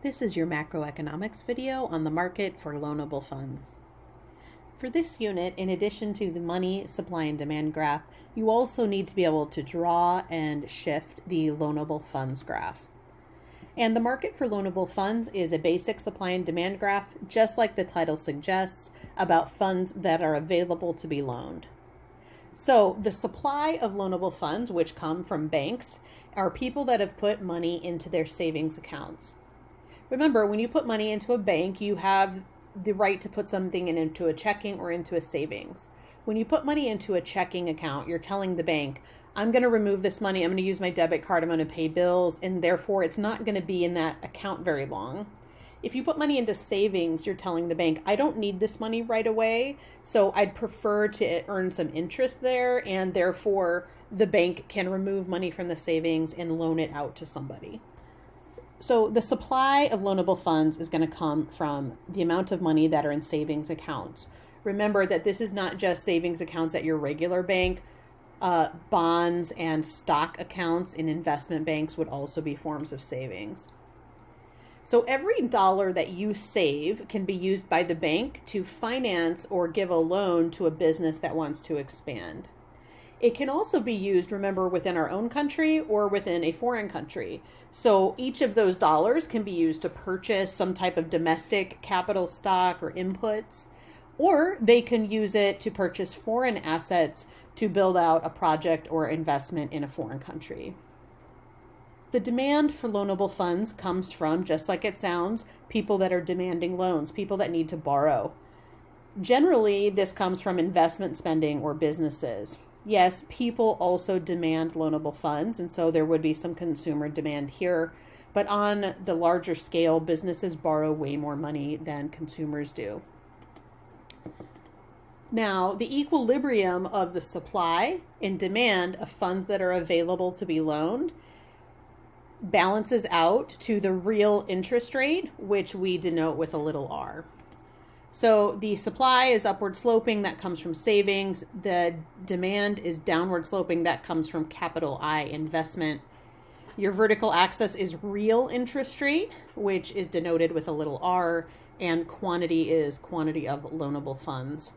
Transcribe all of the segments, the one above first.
This is your macroeconomics video on the market for loanable funds. For this unit, in addition to the money supply and demand graph, you also need to be able to draw and shift the loanable funds graph. And the market for loanable funds is a basic supply and demand graph, just like the title suggests, about funds that are available to be loaned. So the supply of loanable funds, which come from banks, are people that have put money into their savings accounts. Remember, when you put money into a bank, you have the right to put something into a checking or into a savings. When you put money into a checking account, you're telling the bank, I'm going to remove this money, I'm going to use my debit card, I'm going to pay bills, and therefore it's not going to be in that account very long. If you put money into savings, you're telling the bank, I don't need this money right away, so I'd prefer to earn some interest there, and therefore the bank can remove money from the savings and loan it out to somebody. So the supply of loanable funds is going to come from the amount of money that are in savings accounts. Remember that this is not just savings accounts at your regular bank. Bonds and stock accounts in investment banks would also be forms of savings. So every dollar that you save can be used by the bank to finance or give a loan to a business that wants to expand. It can also be used, remember, within our own country or within a foreign country. So each of those dollars can be used to purchase some type of domestic capital stock or inputs, or they can use it to purchase foreign assets to build out a project or investment in a foreign country. The demand for loanable funds comes from, just like it sounds, people that are demanding loans, people that need to borrow. Generally, this comes from investment spending or businesses. Yes, people also demand loanable funds, and so there would be some consumer demand here. But on the larger scale, businesses borrow way more money than consumers do. Now, the equilibrium of the supply and demand of funds that are available to be loaned balances out to the real interest rate, which we denote with a little r. So the supply is upward sloping, that comes from savings. The demand is downward sloping, that comes from capital I, investment. Your vertical axis is real interest rate, which is denoted with a little r, and quantity is quantity of loanable funds.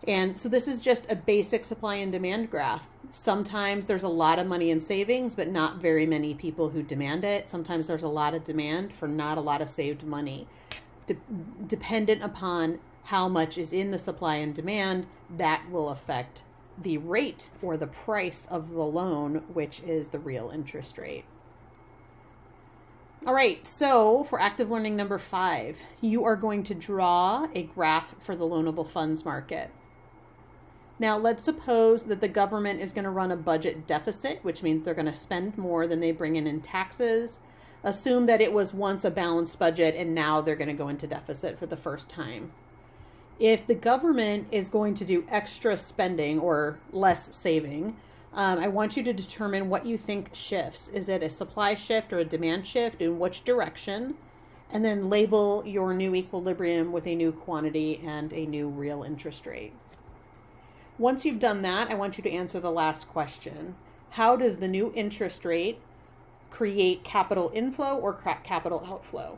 And so this is just a basic supply and demand graph. Sometimes there's a lot of money in savings, but not very many people who demand it. Sometimes there's a lot of demand for not a lot of saved money. Dependent upon how much is in the supply and demand, that will affect the rate or the price of the loan, which is the real interest rate. All right, so for active learning number 5, you are going to draw a graph for the loanable funds market. Now, let's suppose that the government is going to run a budget deficit, which means they're going to spend more than they bring in taxes. Assume that it was once a balanced budget and now they're going to go into deficit for the first time. If the government is going to do extra spending or less saving, I want you to determine what you think shifts. Is it a supply shift or a demand shift, in which direction? And then label your new equilibrium with a new quantity and a new real interest rate. Once you've done that, I want you to answer the last question. How does the new interest rate create capital inflow or capital outflow?